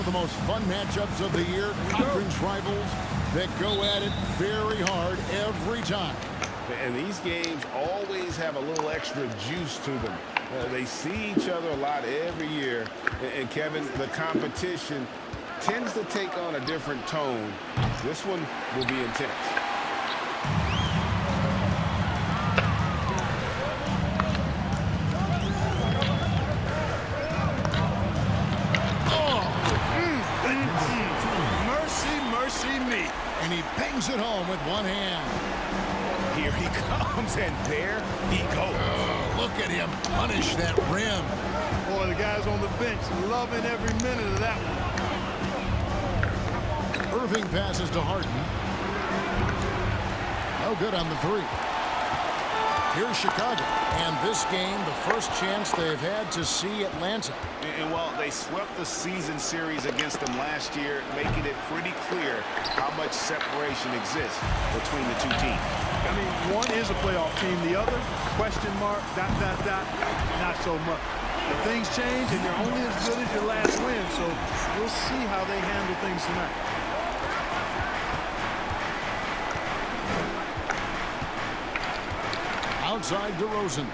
the most fun matchups of the year. Conference rivals that go at it very hard every time. And these games always have a little extra juice to them. They see each other a lot every year. And Kevin, the competition tends to take on a different tone. This one will be intense. Mercy me. And he bangs it home with one hand. Here he comes, and there he goes. Oh, look at him punish that rim. Boy, the guys on the bench loving every minute of that one. Irving passes to Harden. No good on the three. Here's Chicago. And this game, the first chance they've had to see Atlanta. And while they swept the season series against them last year, making it pretty clear how much separation exists between the two teams. I mean, one is a playoff team. The other, question mark, ... not so much. But things change, and you're only as good as your last win. So we'll see how they handle things tonight. Outside DeRozan.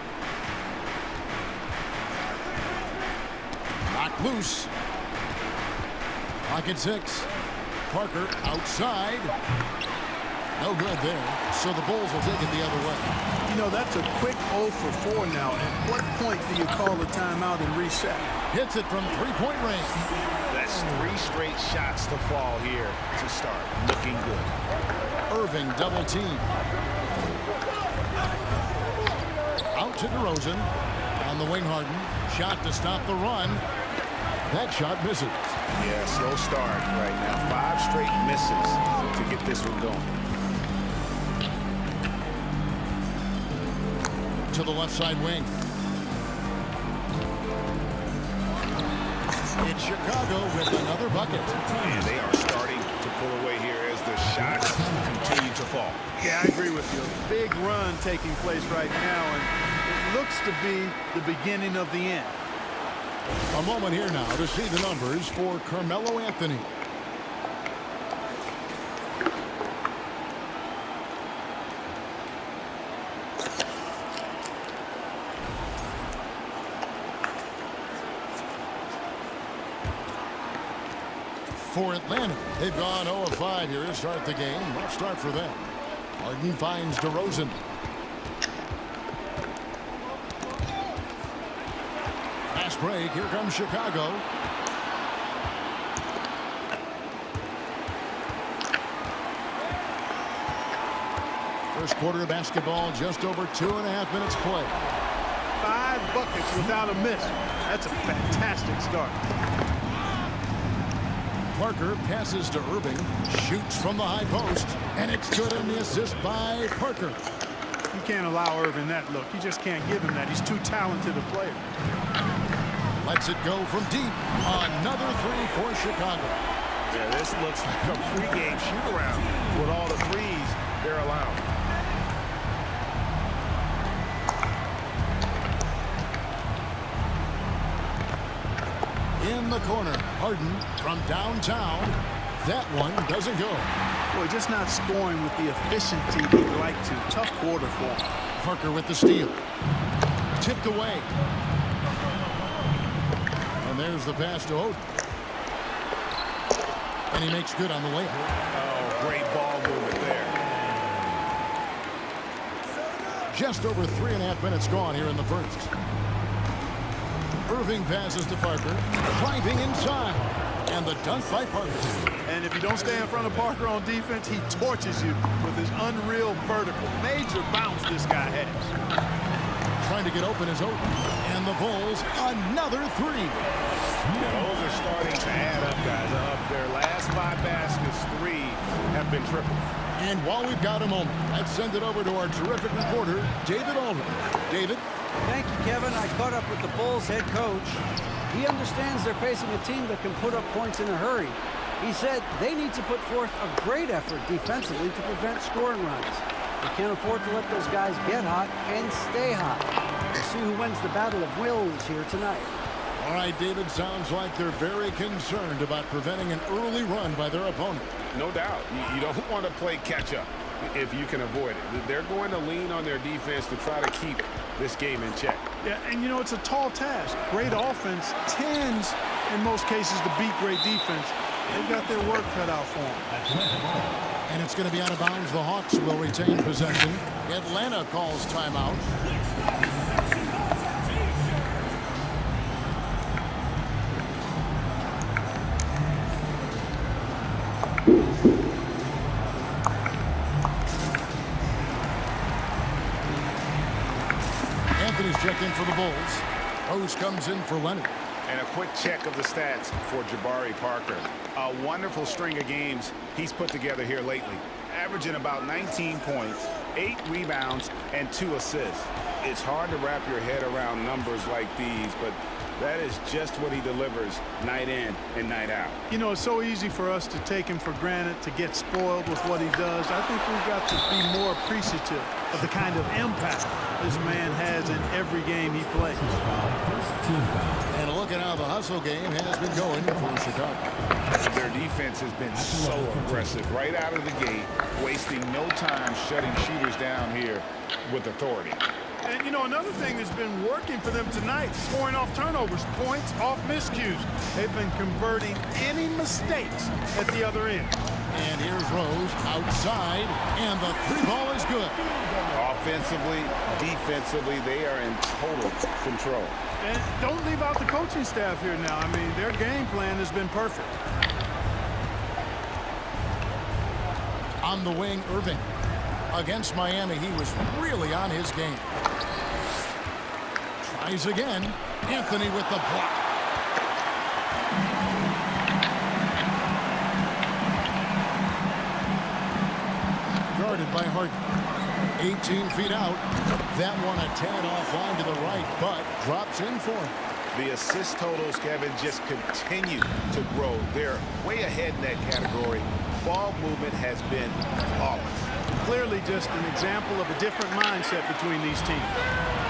Knocked loose. Pocket 6. Parker outside. No good there. So the Bulls will take it the other way. You know, that's a quick 0 for 4 now. At what point do you call a timeout and reset? Hits it from three-point range. That's 3 straight shots to fall here to start. Looking good. Irving double team. Out to DeRozan. On the wing, Harden. Shot to stop the run. That shot misses. Yeah, slow start right now. 5 straight misses to get this one going. To the left side wing. It's Chicago with another bucket. And they are starting to pull away here as the shots continue to fall. Yeah, I agree with you. A big run taking place right now, and it looks to be the beginning of the end. A moment here now to see the numbers for Carmelo Anthony. For Atlanta, they've gone 0 of 5 here to start the game. Rough start for them. Harden finds DeRozan. Fast break. Here comes Chicago. First quarter of basketball, just over 2.5 minutes play. 5 buckets without a miss. That's a fantastic start. Parker passes to Irving, shoots from the high post, and it's good in the assist by Parker. You can't allow Irving that look. You just can't give him that. He's too talented a player. Lets it go from deep. Another three for Chicago. Yeah, this looks like a pregame shoot-around with all the threes they're allowing. In the corner, Harden from downtown. That one doesn't go. Boy, just not scoring with the efficiency he'd like to. Tough quarter for him. Parker with the steal. Tipped away. And there's the pass to Oden. And he makes good on the layup. Oh, great ball movement there. Just over 3.5 minutes gone here in the first. Irving passes to Parker, driving inside, and the dunk by Parker. And if you don't stay in front of Parker on defense, he torches you with his unreal vertical. Major bounce this guy has. Trying to get open is Oden, and the Bulls another three. Yeah, those are starting to add up, guys. Up their last 5 baskets, 3 have been triple. And while we've got a moment, let's send it over to our terrific reporter, David Aldridge. David? Thank you, Kevin. I caught up with the Bulls head coach. He understands they're facing a team that can put up points in a hurry. He said they need to put forth a great effort defensively to prevent scoring runs. They can't afford to let those guys get hot and stay hot. We'll see who wins the battle of wills here tonight. All right, David, sounds like they're very concerned about preventing an early run by their opponent. No doubt. You don't want to play catch-up if you can avoid it. They're going to lean on their defense to try to keep this game in check. Yeah, and you know, it's a tall task. Great offense tends, in most cases, to beat great defense. They've got their work cut out for them. And it's going to be out of bounds. The Hawks will retain possession. Atlanta calls timeout. Anthony's checked in for the Bulls. Rose comes in for Leonard. And a quick check of the stats for Jabari Parker. A wonderful string of games he's put together here lately. Averaging about 19 points, 8 rebounds, and 2 assists. It's hard to wrap your head around numbers like these, but that is just what he delivers night in and night out. You know, it's so easy for us to take him for granted, to get spoiled with what he does. I think we've got to be more appreciative of the kind of impact this man has in every game he plays. And a look at how the hustle game has been going for Chicago. Their defense has been so aggressive right out of the gate, wasting no time shutting shooters down here with authority. And, you know, another thing that's been working for them tonight, scoring off turnovers, points off miscues. They've been converting any mistakes at the other end. And here's Rose outside, and the three ball is good. Offensively, defensively, they are in total control. And don't leave out the coaching staff here now. I mean, their game plan has been perfect. On the wing, Irving. Against Miami, he was really on his game. Tries again. Anthony with the block. Guarded by Harden. 18 feet out. That one a tad offline to the right, but drops in for him. The assist totals, Kevin, just continue to grow. They're way ahead in that category. Ball movement has been flawless. Clearly just an example of a different mindset between these teams.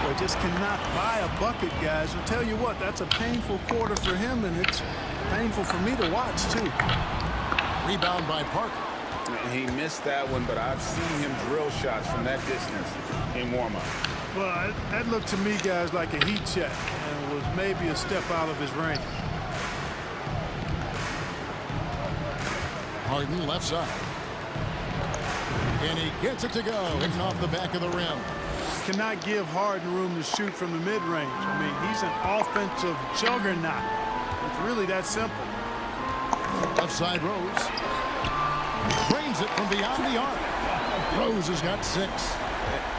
They just cannot buy a bucket, guys. I'll tell you what, that's a painful quarter for him, and it's painful for me to watch, too. Rebound by Parker. He missed that one, but I've seen him drill shots from that distance in warm-up. Well, that looked to me, guys, like a heat check, and was maybe a step out of his range. Harden left side. And he gets it to go, hitting off the back of the rim. Cannot give Harden room to shoot from the mid-range. I mean, he's an offensive juggernaut. It's really that simple. Left side, Rose. Drains it from beyond the arc. Rose has got 6.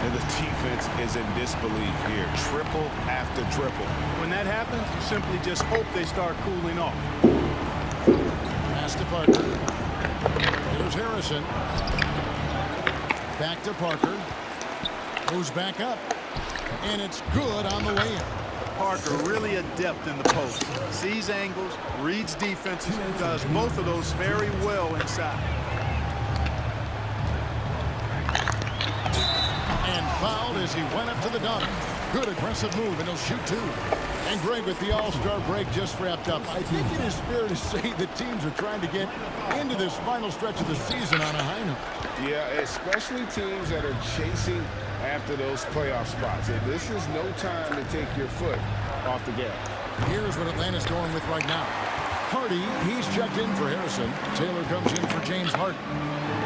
And the defense is in disbelief here. Triple after triple. When that happens, you simply just hope they start cooling off. Pass to Parker. Here's Harrison. Back to Parker. Goes back up. And it's good on the way in. Parker really adept in the post. Sees angles, reads defenses, and does both of those very well inside. And fouled as he went up to the dunk. Good aggressive move, and he'll shoot 2. And Greg, with the All-Star break just wrapped up, I think it is fair to say the teams are trying to get into this final stretch of the season on a high note. Yeah, especially teams that are chasing after those playoff spots. And this is no time to take your foot off the gas. Here's what Atlanta's going with right now. Hardy, he's checked in for Harrison. Taylor comes in for James Harden.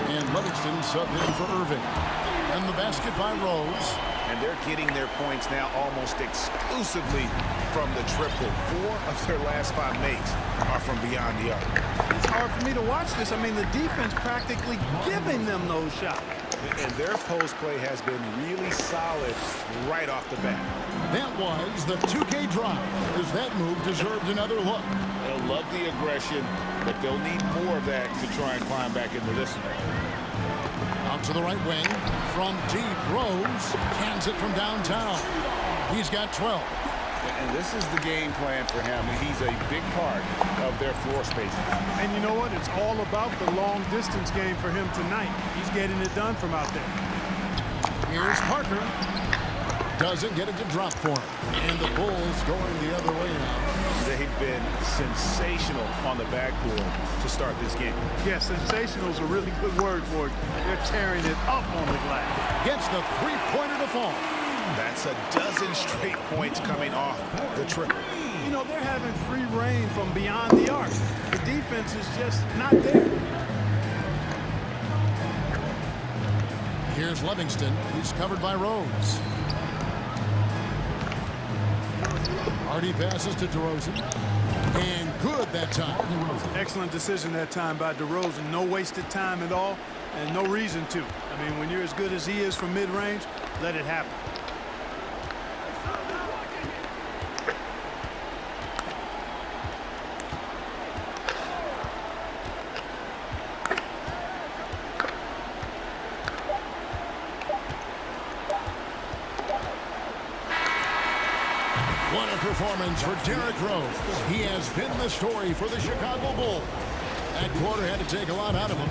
And Livingston subbed in for Irving. And the basket by Rose. And they're getting their points now almost exclusively from the triple. 4 of their last 5 makes are from beyond the arc. It's hard for me to watch this. I mean, the defense practically giving them those shots. And their post play has been really solid right off the bat. That was the 2K drive, as that move deserved another look. They'll love the aggression, but they'll need more of that to try and climb back into this one. Out to the right wing, from deep, Rose cans it from downtown. He's got 12. And this is the game plan for him. He's a big part of their floor spacing. And you know what? It's all about the long distance game for him tonight. He's getting it done from out there. Here's Parker. Doesn't get it to drop for him. And the Bulls going the other way now. They've been sensational on the backboard to start this game. Yeah, sensational is a really good word for it. They're tearing it up on the glass. Gets the three-pointer to fall. That's a dozen straight points coming off the triple. You know, they're having free reign from beyond the arc. The defense is just not there. Here's Livingston. He's covered by Rose. Hardy passes to DeRozan. And good that time. Excellent decision that time by DeRozan. No wasted time at all, and no reason to. I mean, when you're as good as he is from mid-range, let it happen. What a performance for Derrick Rose. He has been the story for the Chicago Bulls. That quarter had to take a lot out of him.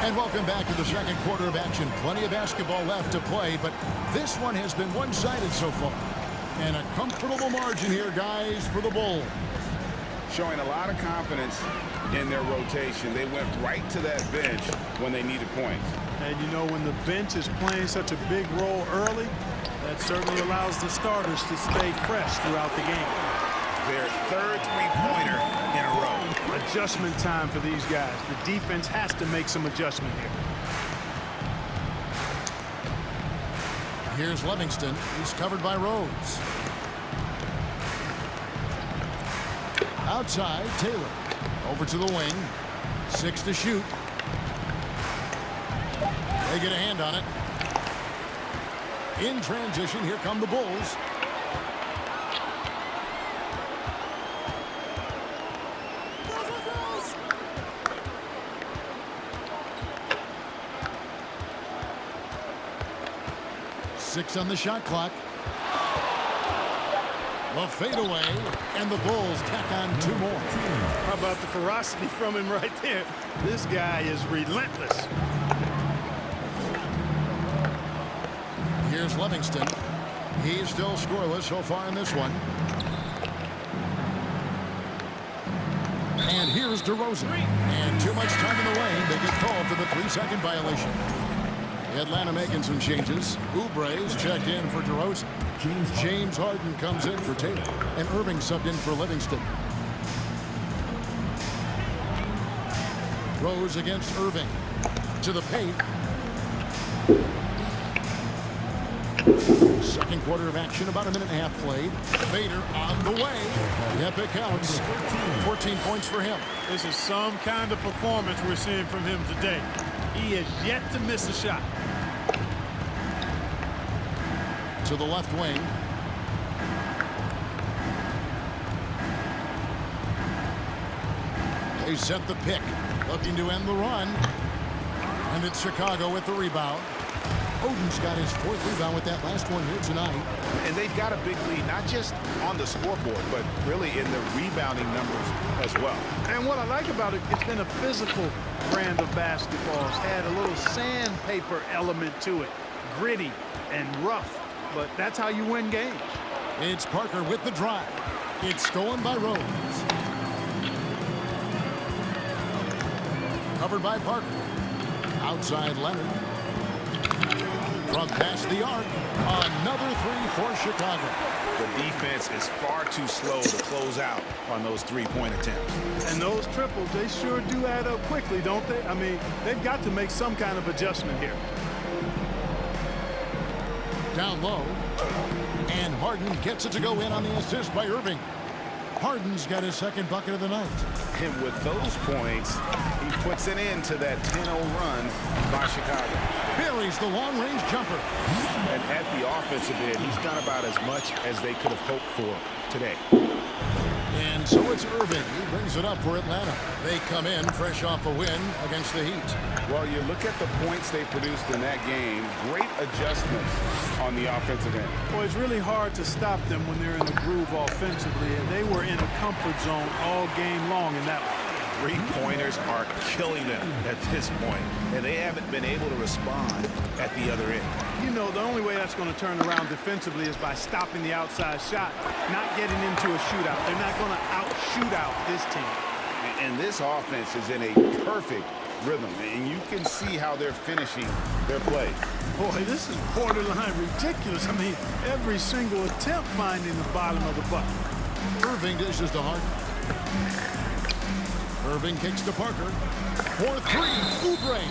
And welcome back to the second quarter of action. Plenty of basketball left to play, but this one has been one-sided so far. And a comfortable margin here, guys, for the Bulls. Showing a lot of confidence in their rotation. They went right to that bench when they needed points. And you know, when the bench is playing such a big role early, that certainly allows the starters to stay fresh throughout the game. Their third three-pointer in a row. Adjustment time for these guys. The defense has to make some adjustment here. Here's Livingston. He's covered by Rose. Outside, Taylor. Over to the wing. 6 to shoot. They get a hand on it. In transition, here come the Bulls. Six on the shot clock. The fadeaway, and the Bulls tack on 2 more. How about the ferocity from him right there? This guy is relentless. Here's Livingston. He's still scoreless so far in this one. And here's DeRozan. And too much time in the lane. They get called for the 3-second violation. Atlanta making some changes. Oubre's checked in for DeRozan. James Harden comes in for Taylor. And Irving subbed in for Livingston. Rose against Irving. To the paint. Second quarter of action, about a minute and a half played. Fader on the way. Yep, it counts. 14 points for him. This is some kind of performance we're seeing from him today. He has yet to miss a shot. To the left wing. They set the pick. Looking to end the run. And it's Chicago with the rebound. Oden's got his 4th rebound with that last one here tonight. And they've got a big lead, not just on the scoreboard, but really in the rebounding numbers as well. And what I like about it, it's been a physical brand of basketball. It's had a little sandpaper element to it. Gritty and rough, but that's how you win games. It's Parker with the drive. It's stolen by Rose. Covered by Parker. Outside Leonard. From past the arc, another 3 for Chicago. The defense is far too slow to close out on those three-point attempts. And those triples, they sure do add up quickly, don't they? I mean, they've got to make some kind of adjustment here. Down low. And Harden gets it to go in on the assist by Irving. Harden's got his 2nd bucket of the night. And with those points, he puts an end to that 10-0 run by Chicago. Buries the long-range jumper. And at the offensive end, he's done about as much as they could have hoped for today. And so it's Irving. He brings it up for Atlanta. They come in fresh off a win against the Heat. Well, you look at the points they produced in that game. Great adjustments on the offensive end. Well, it's really hard to stop them when they're in the groove offensively, and they were in a comfort zone all game long in that one. Three-pointers are killing them at this point, and they haven't been able to respond at the other end. You know, the only way that's going to turn around defensively is by stopping the outside shot, not getting into a shootout. They're not going to out-shoot out this team. And this offense is in a perfect rhythm, and you can see how they're finishing their play. Boy, this is borderline ridiculous. I mean, every single attempt finding the bottom of the bucket. Irving dishes to Harden. Irving kicks to Parker. For three, Oubre.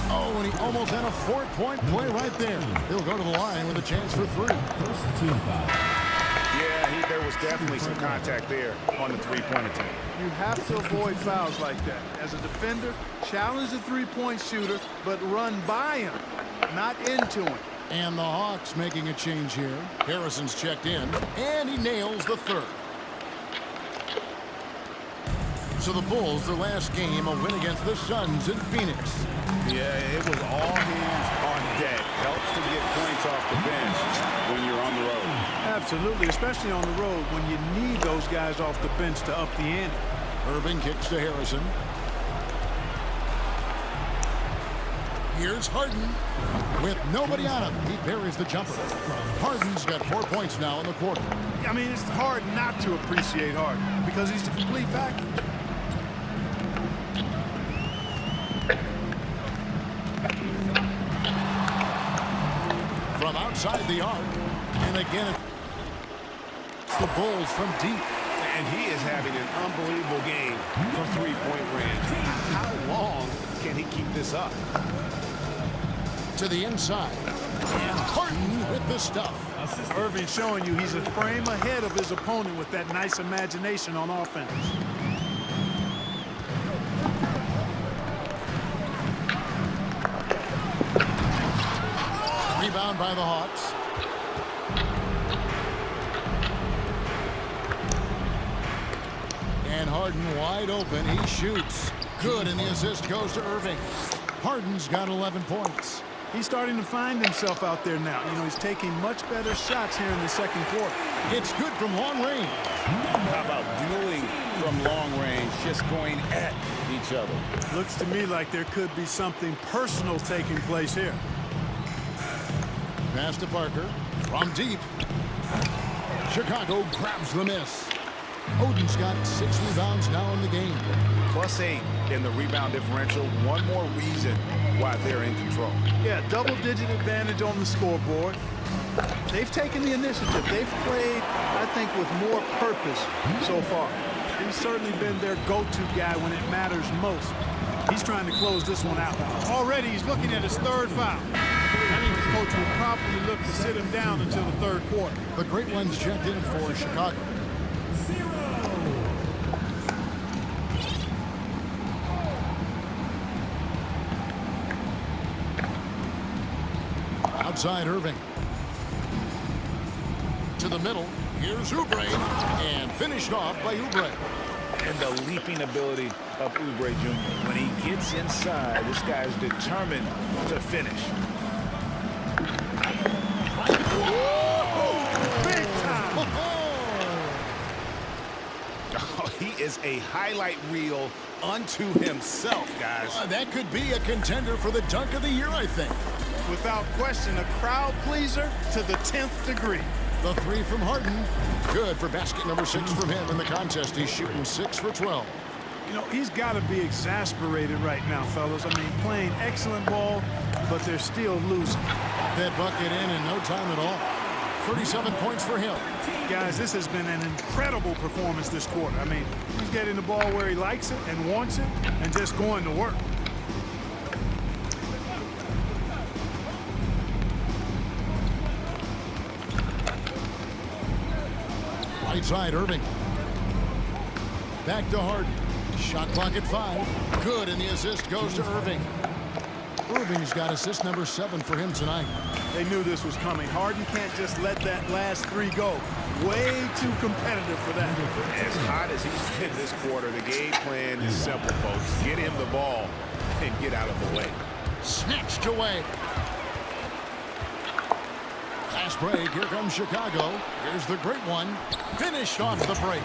Oh, and he almost had a 4-point play right there. He'll go to the line with a chance for three. Yeah, there was definitely some contact there on the three-point attempt. You have to avoid fouls like that. As a defender, challenge the three-point shooter, but run by him, not into him. And the Hawks making a change here. Harrison's checked in, and he nails the third. So the Bulls, their last game, a win against the Suns in Phoenix. Yeah, it was all hands on deck. Helps to get points off the bench when you're on the road. Absolutely, especially on the road when you need those guys off the bench to up the ante. Irving kicks to Harrison. Here's Harden. With nobody on him, he buries the jumper. Harden's got 4 points now in the quarter. I mean, it's hard not to appreciate Harden because he's the complete package. From outside the arc, and again, it's the Bulls from deep. And he is having an unbelievable game from three-point range. How long can he keep this up? To the inside, and Harden with the stuff. Irving showing you he's a frame ahead of his opponent with that nice imagination on offense. Rebound by the Hawks. And Harden wide open. He shoots. Good, and the assist goes to Irving. Harden's got 11 points. He's starting to find himself out there now. You know, he's taking much better shots here in the second quarter. It's good from long range. How about dueling from long range, just going at each other? Looks to me like there could be something personal taking place here. Pass to Parker. From deep. Chicago grabs the miss. Oden's got 6 rebounds now in the game. +8 in the rebound differential. One more reason why they're in control. Yeah, double-digit advantage on the scoreboard. They've taken the initiative. They've played, I think, with more purpose so far. He's certainly been their go-to guy when it matters most. He's trying to close this one out. Already, he's looking at his third foul. I think his coach would probably look to sit him down until the third quarter. The great ones checked in for Chicago. Outside Irving. To the middle. Here's Oubre. And finished off by Oubre. And the leaping ability of Oubre Jr. When he gets inside, this guy's determined to finish. Big time! Oh, he is a highlight reel unto himself, guys. That could be a contender for the dunk of the year, I think. Without question, a crowd pleaser to the 10th degree. The three from Harden. Good for basket number 6 from him in the contest. He's shooting 6 for 12. You know, he's got to be exasperated right now, fellas. I mean, playing excellent ball, but they're still losing. That bucket in no time at all. 37 points for him. Guys, this has been an incredible performance this quarter. I mean, he's getting the ball where he likes it and wants it and just going to work. Right side, Irving. Back to Harden. Shot clock at 5. Good, and the assist goes to Irving. Irving's got assist number 7 for him tonight. They knew this was coming. Harden can't just let that last 3 go. Way too competitive for that. As hot as he's been this quarter, the game plan is simple, folks. Get him the ball and get out of the way. Snatched away. Fast break. Here comes Chicago. Here's the great one. Finished off the break.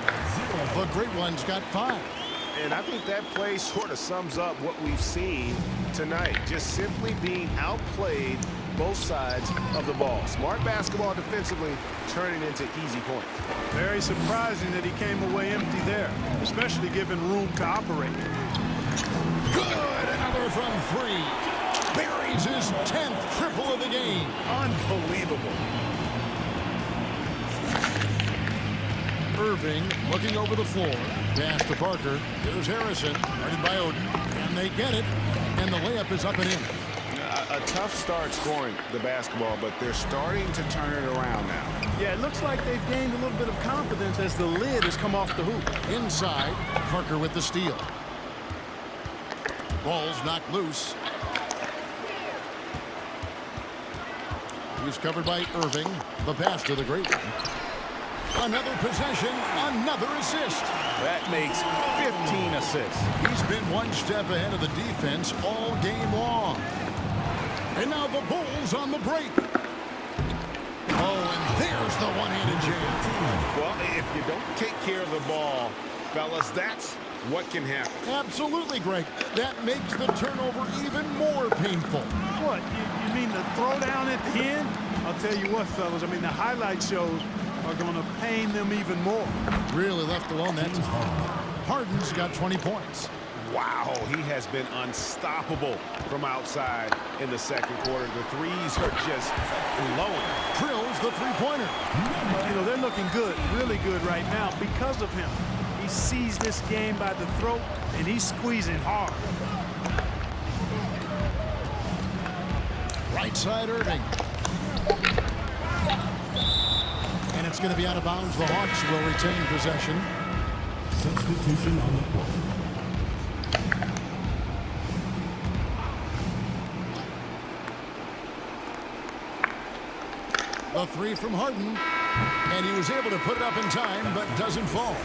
The great one's got 5. And I think that play sort of sums up what we've seen tonight. Just simply being outplayed both sides of the ball. Smart basketball defensively, turning into easy points. Very surprising that he came away empty there, especially given room to operate. Good. Another from three. Buries his 10th triple of the game. Unbelievable. Irving looking over the floor. Pass to Parker. Here's Harrison. Guarded by Oden. And they get it. And the layup is up and in. A tough start scoring the basketball, but they're starting to turn it around now. Yeah, it looks like they've gained a little bit of confidence as the lid has come off the hoop. Inside. Parker with the steal. Ball's knocked loose. He's covered by Irving. The pass to the great one. Another possession, another assist. That makes 15 assists. He's been one step ahead of the defense all game long. And now the Bulls on the break. Oh, and there's the one-handed jam. Well, if you don't take care of the ball, fellas, that's what can happen. Absolutely, Greg. That makes the turnover even more painful. What, you mean the throwdown at the end? I'll tell you what, fellas, I mean, the highlight shows are going to pain them even more. Really left alone that time. Harden's got 20 points. Wow, he has been unstoppable from outside in the second quarter. The threes are just flowing. Drills the three-pointer. You know, they're looking good, really good right now because of him. He sees this game by the throat, and he's squeezing hard. Right side, Irving. And it's going to be out of bounds. The Hawks will retain possession. Substitution on the court. The three from Harden. And he was able to put it up in time, but doesn't fall.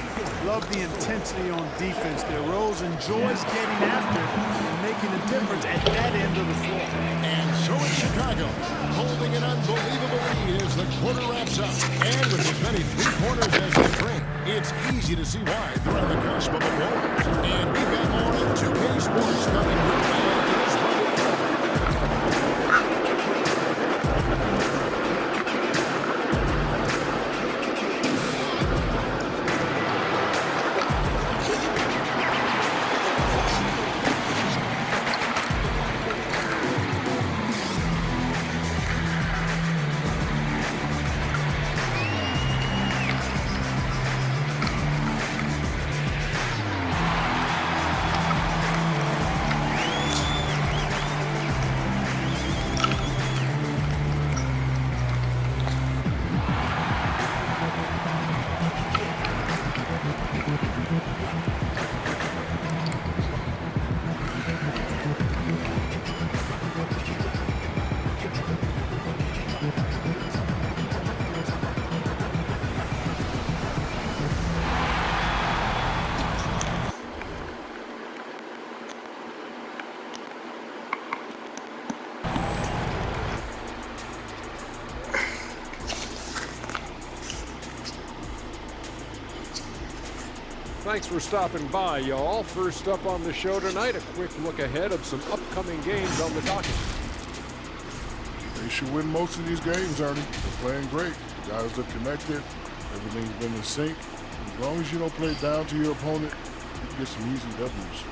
Love the intensity on defense there. Rose enjoys getting after it and making a difference at that end of the floor. And so is Chicago, holding an unbelievable lead as the quarter wraps up. And with as many three-pointers as they bring, it's easy to see why they're on the cusp of a goal. And we've got more on 2K Sports coming your way after this break. Thanks for stopping by, y'all. First up on the show tonight, a quick look ahead of some upcoming games on the docket. They should win most of these games, Ernie. They're playing great. The guys are connected. Everything's been in sync. As long as you don't play down to your opponent, you can get some easy W's.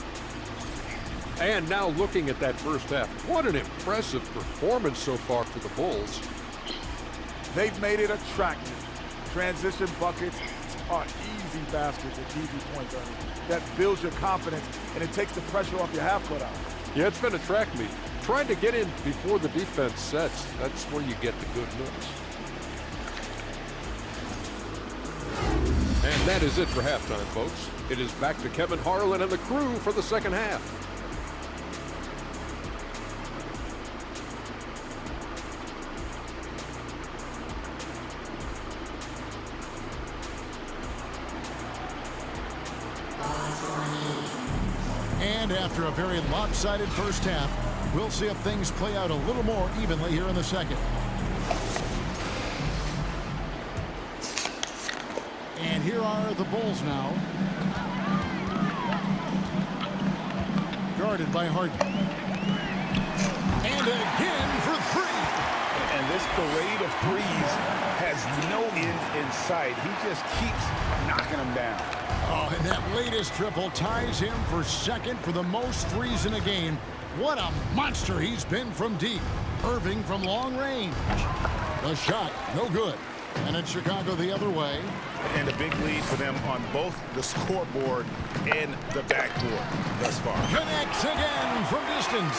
And now looking at that first half, what an impressive performance so far for the Bulls. They've made it attractive. Transition buckets are easy baskets and easy points, Ernie. That builds your confidence, and it takes the pressure off your half-court out. Yeah, it's been a track meet. Trying to get in before the defense sets, that's where you get the good looks. And that is it for halftime, folks. It is back to Kevin Harlan and the crew for the second half. And after a very lopsided first half, we'll see if things play out a little more evenly here in the second. And here are the Bulls now. guarded by Harden. And again for three. And this parade of threes has no end in sight. He just keeps knocking them down. Oh, and that latest triple ties him for second for the most threes in a game. What a monster he's been from deep. Irving from long range. The shot, no good. And it's Chicago the other way. And a big lead for them on both the scoreboard and the backboard thus far. Connects again from distance.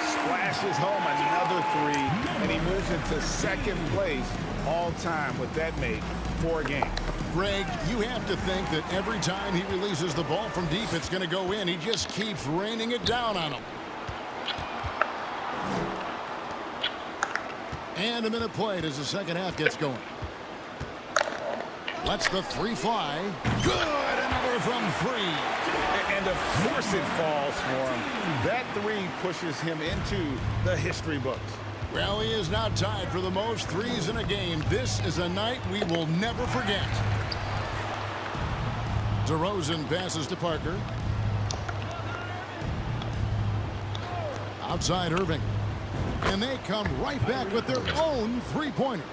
Splashes home another three, and he moves into second place all time with that made for a game. Greg, you have to think that every time he releases the ball from deep, it's going to go in. He just keeps raining it down on him. And a minute played as the second half gets going. Lets the three fly. Good! Another from three. And of course it falls for him. That three pushes him into the history books. Well, he is now tied for the most threes in a game. This is a night we will never forget. DeRozan passes to Parker. Outside Irving. And they come right back with their own three-pointer.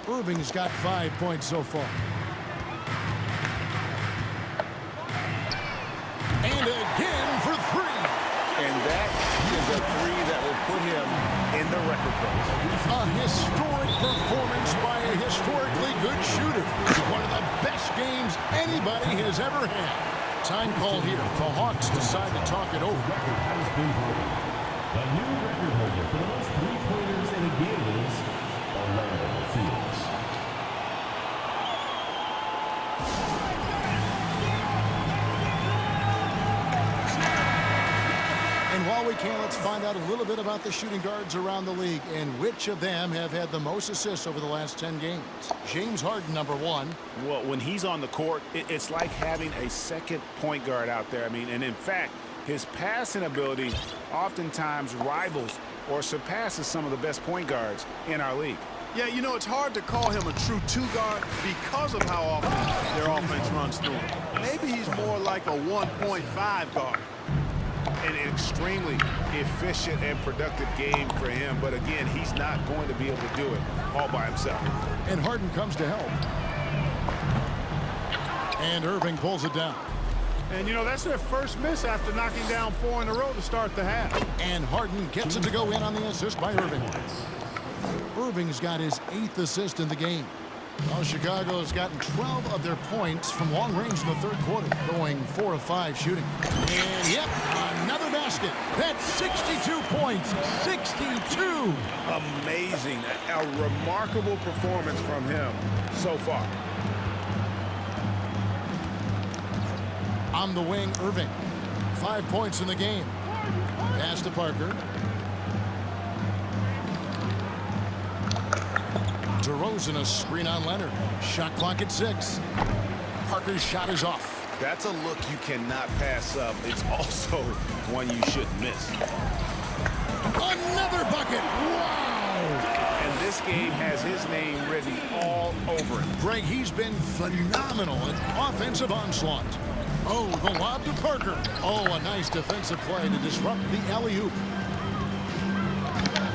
Irving's got 5 points so far. And again for three. And that is a three that will put him in the record books. A historic performance by a historically good shooter. One of the best games anybody has ever had. Time call here. The Hawks decide to talk it over. The new record holder for the most three-pointers in a game is Orlando Fields. And while we can, let's find out a little bit about the shooting guards around the league and which of them have had the most assists over the last 10 games. James Harden, number one. Well, when he's on the court, it's like having a second point guard out there. I mean, and in fact, his passing ability oftentimes rivals or surpasses some of the best point guards in our league. Yeah, you know, it's hard to call him a true two-guard because of how often their offense runs through him. Maybe he's more like a 1.5 guard. An extremely efficient and productive game for him. But again, he's not going to be able to do it all by himself. And Harden comes to help. And Irving pulls it down. And, you know, that's their first miss after knocking down 4 in a row to start the half. And Harden gets it to go in on the assist by Irving. Irving's got his 8th assist in the game. Well, Chicago has gotten 12 of their points from long range in the third quarter, going 4 of 5 shooting. And, yep, another basket. That's 62 points. 62! Amazing. A remarkable performance from him so far. On the wing, Irving. 5 points in the game. Pass to Parker. DeRozan, a screen on Leonard. Shot clock at 6. Parker's shot is off. That's a look you cannot pass up. It's also one you shouldn't miss. Another bucket. Wow! And this game has his name written all over it. Greg, he's been phenomenal at offensive onslaught. Oh, the lob to Parker. Oh, a nice defensive play to disrupt the alley-oop.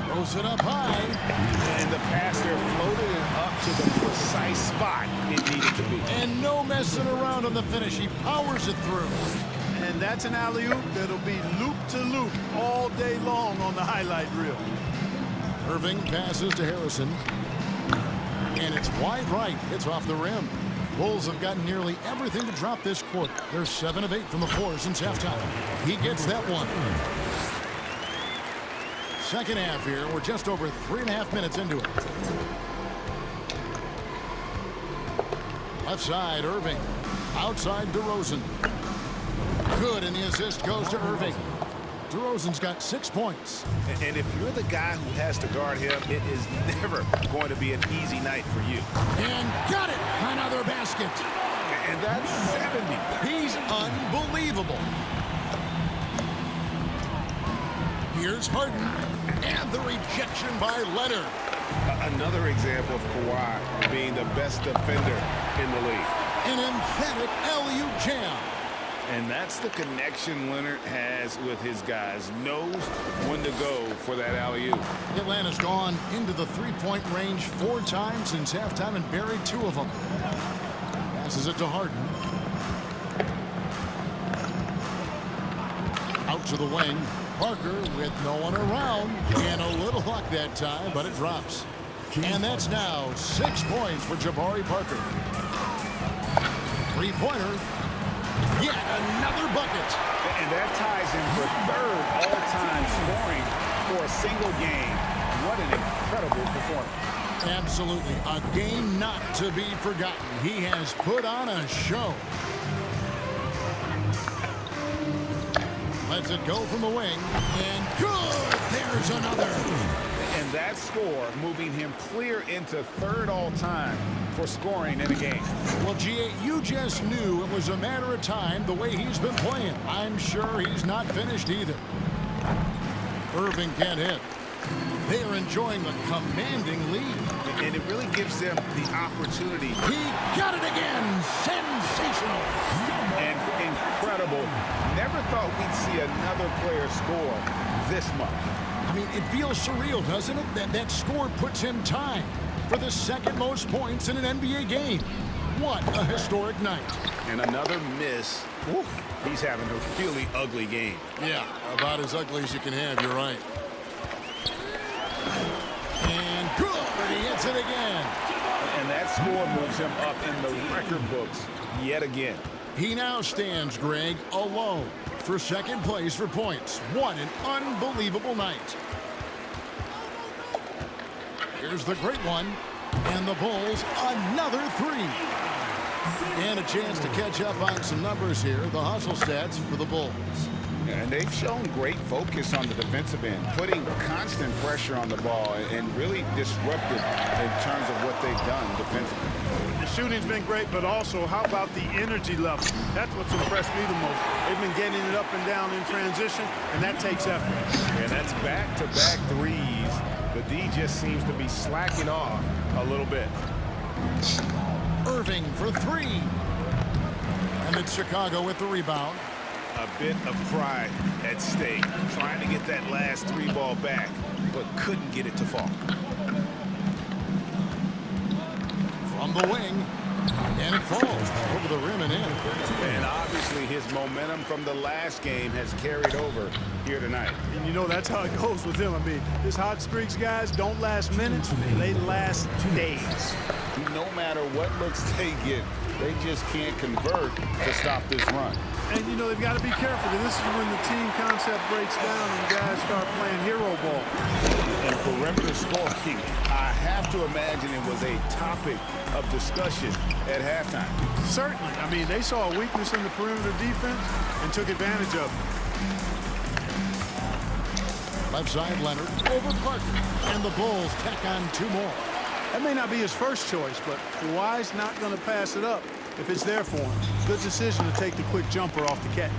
Throws it up high. And the pass there floated it up to the precise spot it needed to be. And no messing around on the finish. He powers it through. And that's an alley-oop that'll be loop-to-loop all day long on the highlight reel. Irving passes to Harrison. And it's wide right. It's off the rim. Bulls have gotten nearly everything to drop this quarter. They're 7 of 8 from the floor since halftime. He gets that one. Second half here. We're just over 3.5 minutes into it. Left side, Irving. Outside, DeRozan. Good, and the assist goes to Irving. DeRozan's got 6 points. And if you're the guy who has to guard him, it is never going to be an easy night for you. And got it! Another basket. And that's 70. He's unbelievable. Here's Harden. And the rejection by Leonard. Another example of Kawhi being the best defender in the league. An emphatic alley-oop jam. And that's the connection Leonard has with his guys. Knows when to go for that alley-oop. Atlanta's gone into the three-point range 4 times since halftime and buried 2 of them. Passes it to Harden. Out to the wing. Parker with no one around. And a little luck that time, but it drops. And that's now 6 points for Jabari Parker. Three-pointer. Yet another bucket. And that ties in for 3rd all-time scoring for a single game. What an incredible performance. Absolutely. A game not to be forgotten. He has put on a show. Lets it go from the wing. And good! There's another. And that score moving him clear into 3rd all-time for scoring in a game. Well, G.A., you just knew it was a matter of time the way he's been playing. I'm sure he's not finished either. Irving can't hit. They are enjoying the commanding lead. And it really gives them the opportunity. He got it again. Sensational. And incredible. Never thought we'd see another player score this much. I mean, it feels surreal, doesn't it? That score puts him tied for the 2nd most points in an NBA game. What a historic night. And another miss. Oof, he's having a really ugly game. Yeah, about as ugly as you can have, you're right. And good, he hits it again. And that score moves him up in the record books yet again. He now stands, Greg, alone for 2nd place for points. What an unbelievable night. Here's the great one. And the Bulls, another 3. And a chance to catch up on some numbers here. The hustle stats for the Bulls. And they've shown great focus on the defensive end, putting constant pressure on the ball and really disrupted in terms of what they've done defensively. The shooting's been great, but also how about the energy level? That's what's impressed me the most. They've been getting it up and down in transition, and that takes effort. And that's back-to-back threes. The D just seems to be slacking off a little bit. Irving for 3. And it's Chicago with the rebound. A bit of pride at stake, trying to get that last 3 ball back, but couldn't get it to fall. From the wing, and it falls over the rim and in. And obviously his momentum from the last game has carried over here tonight. And you know that's how it goes with him. I mean, his hot streaks, guys, don't last minutes, they last days. No matter what looks they get, they just can't convert to stop this run. And, you know, they've got to be careful, because this is when the team concept breaks down and guys start playing hero ball. And perimeter scoring, I have to imagine it was a topic of discussion at halftime. Certainly. I mean, they saw a weakness in the perimeter defense and took advantage of it. Left side, Leonard over Parker. And the Bulls tack on 2 more. That may not be his first choice, but Kawhi's not going to pass it up if it's there for him. Good decision to take the quick jumper off the catch.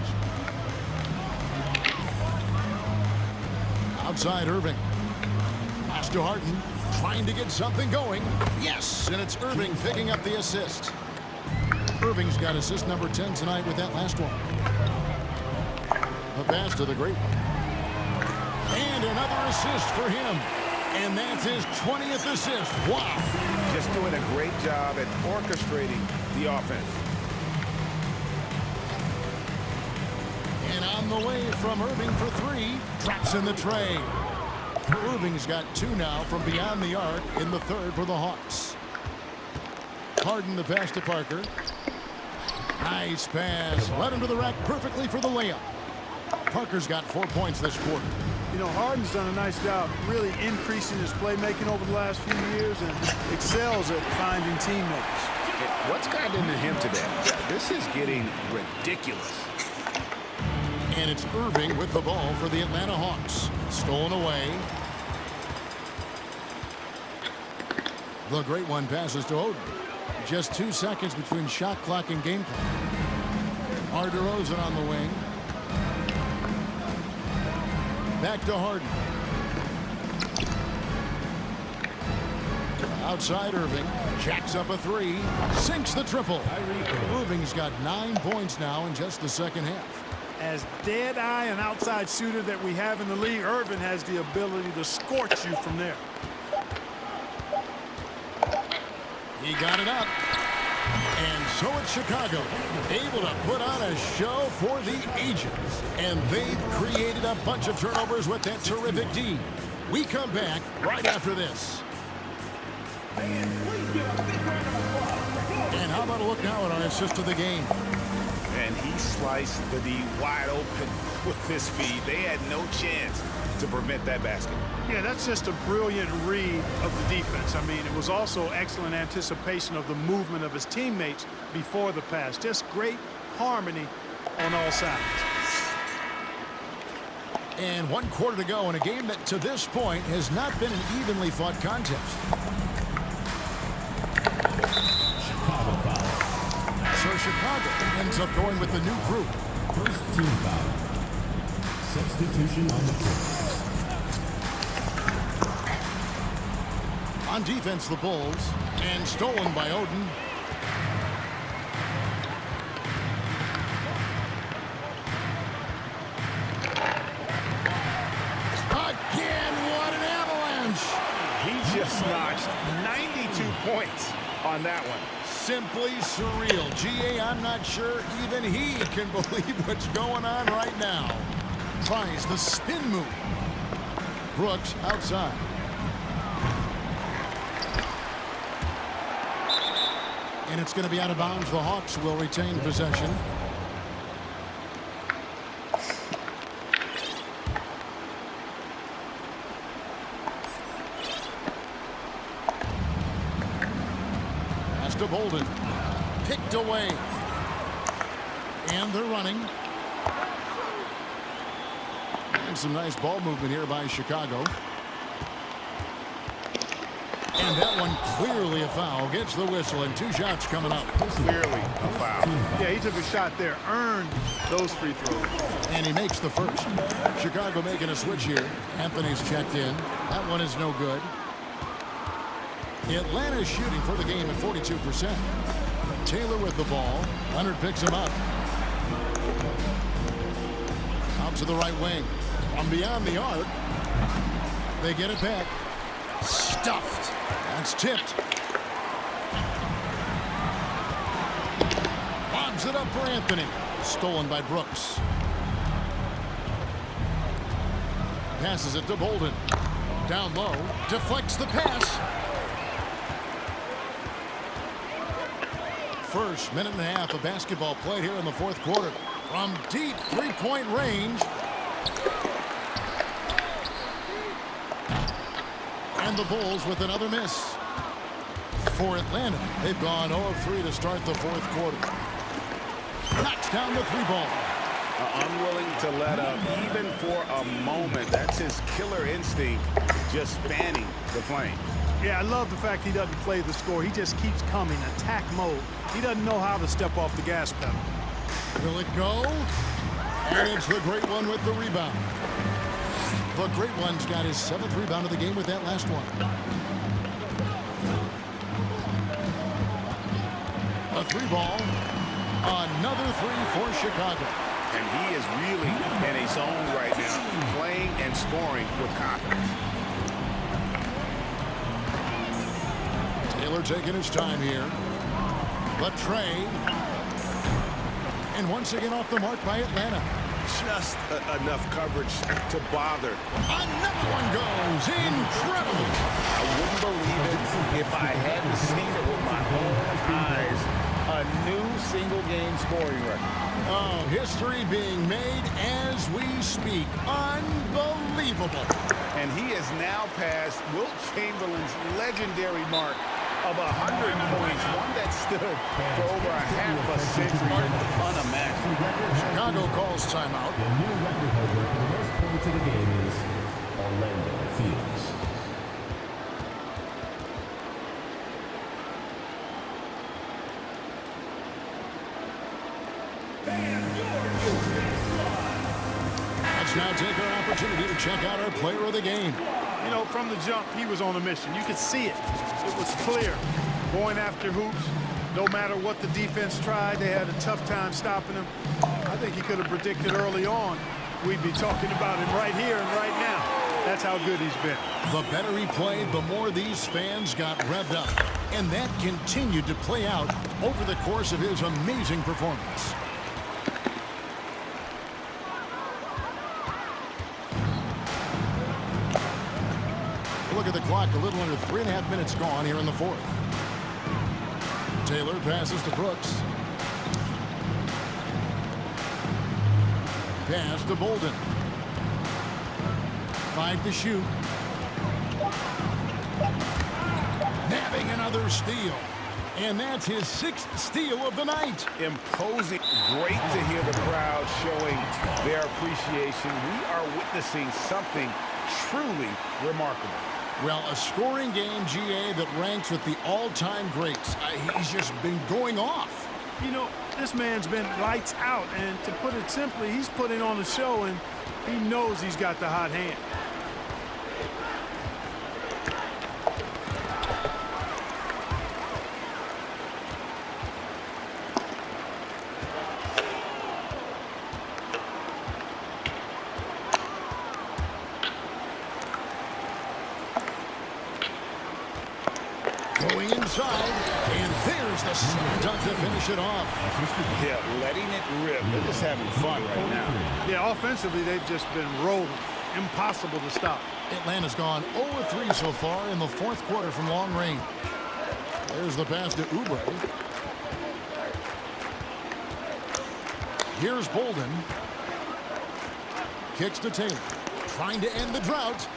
Outside Irving. Pass to Harden. Trying to get something going. Yes, and it's Irving picking up the assist. Irving's got assist number 10 tonight with that last one. The pass to the great one. And another assist for him. And that's his 20th assist. Wow. Just doing a great job at orchestrating the offense. And on the way from Irving for 3. Traps in the tray. Irving's got 2 now from beyond the arc in the 3rd for the Hawks. Harden the pass to Parker. Nice pass. Led him to the rack perfectly for the layup. Parker's got 4 points this quarter. You know, Harden's done a nice job really increasing his playmaking over the last few years and excels at finding teammates. What's gotten into him today? This is getting ridiculous. And it's Irving with the ball for the Atlanta Hawks. Stolen away. The great one passes to Oden. Just 2 seconds between shot clock and game clock. DeRozan on the wing. Back to Harden. Outside Irving. Jacks up a three. Sinks the triple. Irving's got 9 points now in just the second half. As dead-eye and outside shooter that we have in the league, Irving has the ability to scorch you from there. He got it up. And so it's Chicago, able to put on a show for the ages. And they've created a bunch of turnovers with that terrific D. We come back right after this. And how about a look now at our assist of the game? And he sliced the D wide open with his feet. They had no chance to prevent that basket. Yeah, that's just a brilliant read of the defense. I mean, it was also excellent anticipation of the movement of his teammates before the pass. Just great harmony on all sides. And 1 quarter to go in a game that to this point has not been an evenly fought contest. So Chicago ends up going with the new group. First team foul. Substitution on the court. On defense, the Bulls. And stolen by Oden. Again, what an avalanche! He just notched 92 points on that one. Simply surreal. G.A., I'm not sure even he can believe what's going on right now. Tries the spin move. Brooks outside. And it's going to be out of bounds. The Hawks will retain possession. Pass to Bolden. Picked away. And they're running. And some nice ball movement here by Chicago. And that one clearly a foul. Gets the whistle and 2 shots coming up. Clearly a foul. Yeah, he took a shot there. Earned those free throws. And he makes the first. Chicago making a switch here. Anthony's checked in. That one is no good. Atlanta shooting for the game at 42%. Taylor with the ball. Leonard picks him up. Out to the right wing. From beyond the arc. They get it back. Stuffed. That's tipped. Lobs it up for Anthony. Stolen by Brooks. Passes it to Bolden. Down low. Deflects the pass. First minute and a half of basketball played here in the 4th quarter. From deep 3-point range. And the Bulls with another miss. For Atlanta, they've gone 0 of 3 to start the 4th quarter. Knocks down the 3-ball. Unwilling to let up even for a moment. That's his killer instinct, just fanning the flame. Yeah, I love the fact he doesn't play the score. He just keeps coming, attack mode. He doesn't know how to step off the gas pedal. Will it go? And it's the great one with the rebound. The great one's got his 7th rebound of the game with that last one. A 3-ball. Another 3 for Chicago. And he is really in a zone right now, playing and scoring with confidence. Taylor taking his time here. But Trey. And once again off the mark by Atlanta. Just enough coverage to bother. Another one goes. Incredible. I wouldn't believe it if I hadn't seen it with my own eyes. A new single-game scoring record. Oh, history being made as we speak. Unbelievable. And he has now passed Wilt Chamberlain's legendary mark of 100 points, one that stood for over a half a century. Unimaginable. Chicago calls timeout. The new record holder for the most points of the game is Orlando Fields. Let's now take our opportunity to check out our player of the game. You know, from the jump, he was on a mission. You could see it. It was clear. going after hoops. No matter what the defense tried, they had a tough time stopping him. I think he could have predicted early on we'd be talking about him right here and right now. That's how good he's been. The better he played, the more these fans got revved up. And that continued to play out over the course of his amazing performance. Look at the clock, a little under 3.5 minutes gone here in the fourth. Taylor passes to Brooks. Pass to Bolden. 5 to shoot. Nabbing another steal. And that's his 6th steal of the night. Imposing. Great to hear the crowd showing their appreciation. We are witnessing something truly remarkable. Well, a scoring game, GA, that ranks with the all-time greats. He's just been going off. You know, this man's been lights out, and to put it simply, he's putting on a show, and he knows he's got the hot hand. Going inside, and there's the dunk to finish it off. Yeah, letting it rip. They're just having fun right now. Yeah, offensively, they've just been rolling. Impossible to stop. Atlanta's gone 0-3 so far in the fourth quarter from long range. There's the pass to Oubre. Here's Bolden. Kicks to Taylor. Trying to end the drought.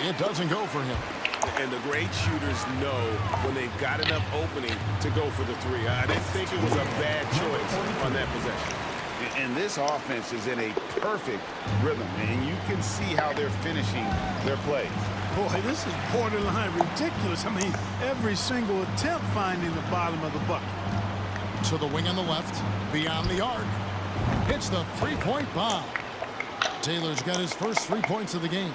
It doesn't go for him. And the great shooters know when they've got enough opening to go for the three. I didn't think it was a bad choice on that possession. And this offense is in a perfect rhythm, and you can see how they're finishing their plays. Boy, this is borderline ridiculous. I mean, every single attempt finding the bottom of the bucket. To the wing on the left, beyond the arc. Hits the three-point bomb. Taylor's got his first 3 points of the game.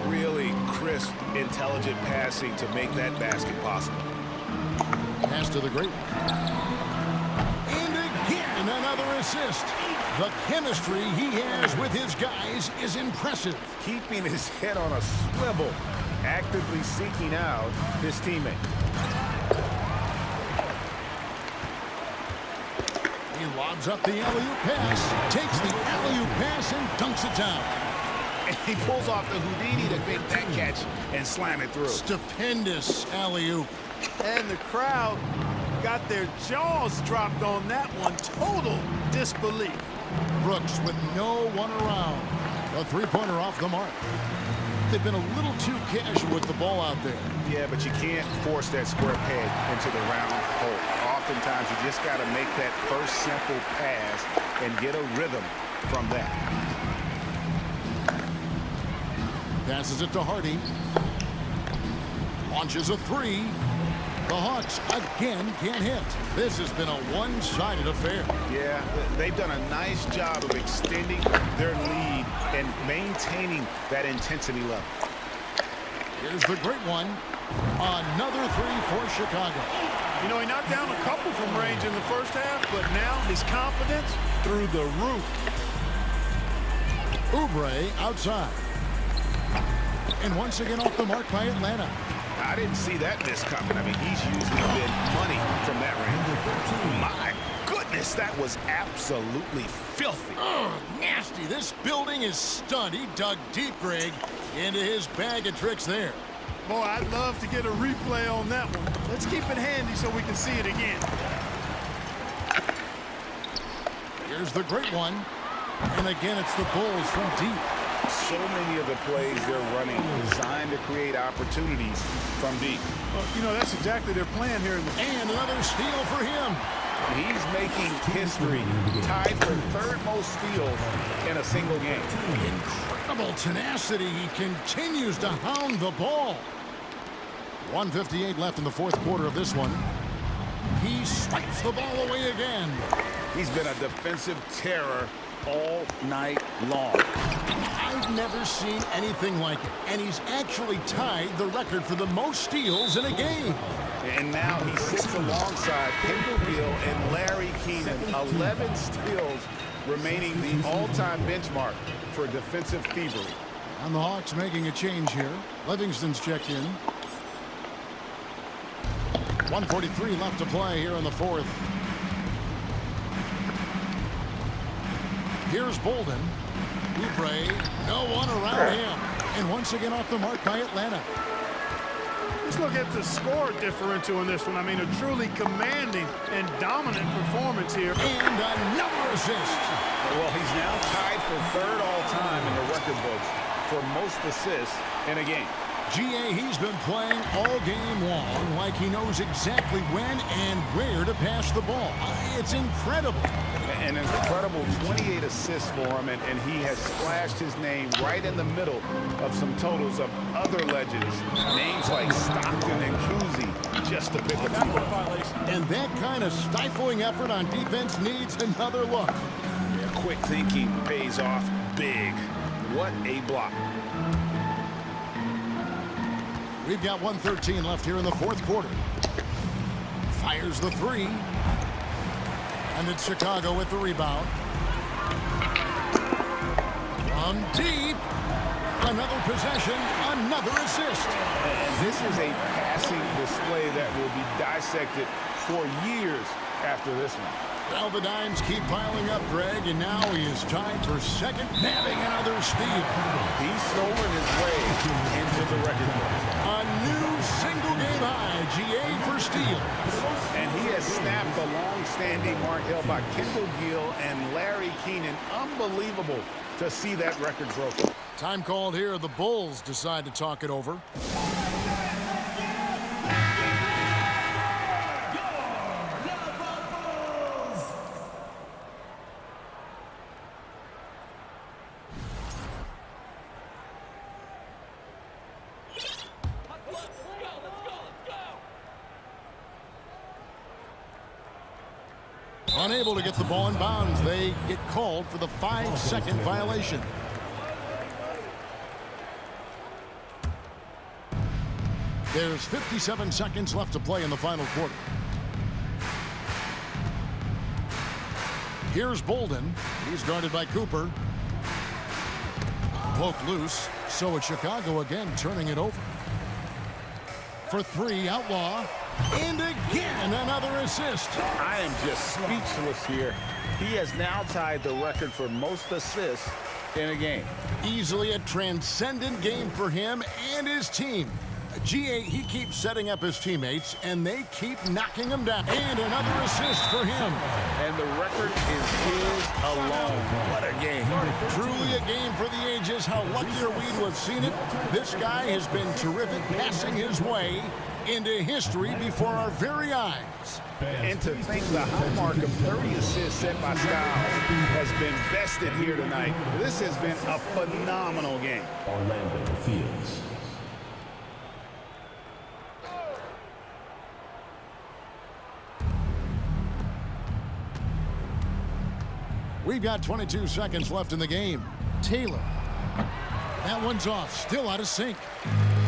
Really crisp, intelligent passing to make that basket possible. Pass to the great one. And again, another assist. The chemistry he has with his guys is impressive. Keeping his head on a swivel, actively seeking out his teammate. He lobs up the alley-oop pass, takes the alley-oop pass and dunks it down. And he pulls off the Houdini to make that catch and slam it through. Stupendous alley-oop. And the crowd got their jaws dropped on that one. Total disbelief. Brooks with no one around. A three-pointer off the mark. They've been a little too casual with the ball out there. Yeah, but you can't force that square peg into the round hole. Oftentimes, you just got to make that first simple pass and get a rhythm from that. Passes it to Hardy. Launches a three. The Hawks again can't hit. This has been a one-sided affair. Yeah, they've done a nice job of extending their lead and maintaining that intensity level. Here's the great one. Another three for Chicago. You know, he knocked down a couple from range in the first half, but now his confidence through the roof. Oubre outside. And once again off the mark by Atlanta. I didn't see that miss coming. I mean, he's usually been money from that range. My goodness, that was absolutely filthy. Oh, nasty. This building is stunned. He dug deep, Greg, into his bag of tricks there. Boy, I'd love to get a replay on that one. Let's keep it handy so we can see it again. Here's the great one. And again, it's the Bulls from deep. So many of the plays they're running designed to create opportunities from deep. Well, you know, that's exactly their plan here in the... And another steal for him. He's making history, tied for third most steals in a single game. Incredible tenacity. He continues to hound the ball. 1:58 left in the fourth quarter of this one. He swipes the ball away again. He's been a defensive terror all night long. I've never seen anything like it, and he's actually tied the record for the most steals in a game. And now he sits alongside Kendall Gill and Larry Keenan. 11 steals, remaining the all-time benchmark for defensive thievery. And the Hawks making a change here. Livingston's checked in. 1:43 left to play here in the fourth. Here's Bolden. Oubre, no one around him. And once again off the mark by Atlanta. Let's look at the score differential in this one. I mean, a truly commanding and dominant performance here. And another assist. Well, he's now tied for third all-time in the record books for most assists in a game. GA, he's been playing all game long like he knows exactly when and where to pass the ball. It's incredible. An incredible 28 assists for him, and he has splashed his name right in the middle of some totals of other legends. Names like Stockton and Cousy, just to pick a few. And that kind of stifling effort on defense needs another look. Yeah, quick thinking pays off big. What a block. We've got 1:13 left here in the fourth quarter. Fires the three. And it's Chicago with the rebound. From deep. Another possession, another assist. And this is a passing display that will be dissected for years after this one. Well, the dimes keep piling up, Greg, and now he is tied for second, nabbing another steal. He's stolen his way into the record book. A new single-game high, GA for steal. And he has snapped the long-standing mark held by Kendall Gill and Larry Keenan. Unbelievable to see that record broken. Time called here. The Bulls decide to talk it over. Unable to get the ball in bounds. They get called for the 5-second violation. There's 57 seconds left to play in the final quarter. Here's Bolden. He's guarded by Cooper. Poked loose. So it's Chicago again turning it over. For three, Outlaw. And again, another assist. I am just speechless here. He has now tied the record for most assists in a game. Easily a transcendent game for him and his team. GA, he keeps setting up his teammates, and they keep knocking him down. And another assist for him. And the record is his alone. What a game. Truly a game for the ages. How lucky are we to have seen it? This guy has been terrific, passing his way into history before our very eyes. And to think the high mark of 30 assists set by Skiles has been bested here tonight. This has been a phenomenal game. Orlando Fields. We've got 22 seconds left in the game. Taylor. That one's off. Still out of sync.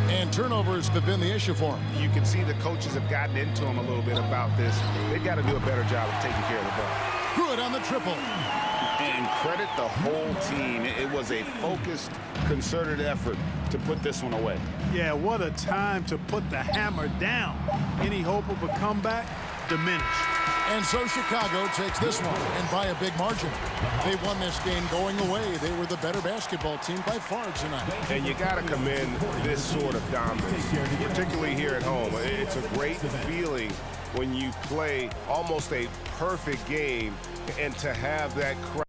And turnovers have been the issue for him. You can see the coaches have gotten into him a little bit about this. They've got to do a better job of taking care of the ball. Good on the triple. And credit the whole team. It was a focused, concerted effort to put this one away. Yeah, what a time to put the hammer down. Any hope of a comeback diminished. And so Chicago takes this one, and by a big margin. They won this game going away. They were the better basketball team by far tonight. And you got to commend this sort of dominance, particularly here at home. It's a great feeling when you play almost a perfect game, and to have that crowd.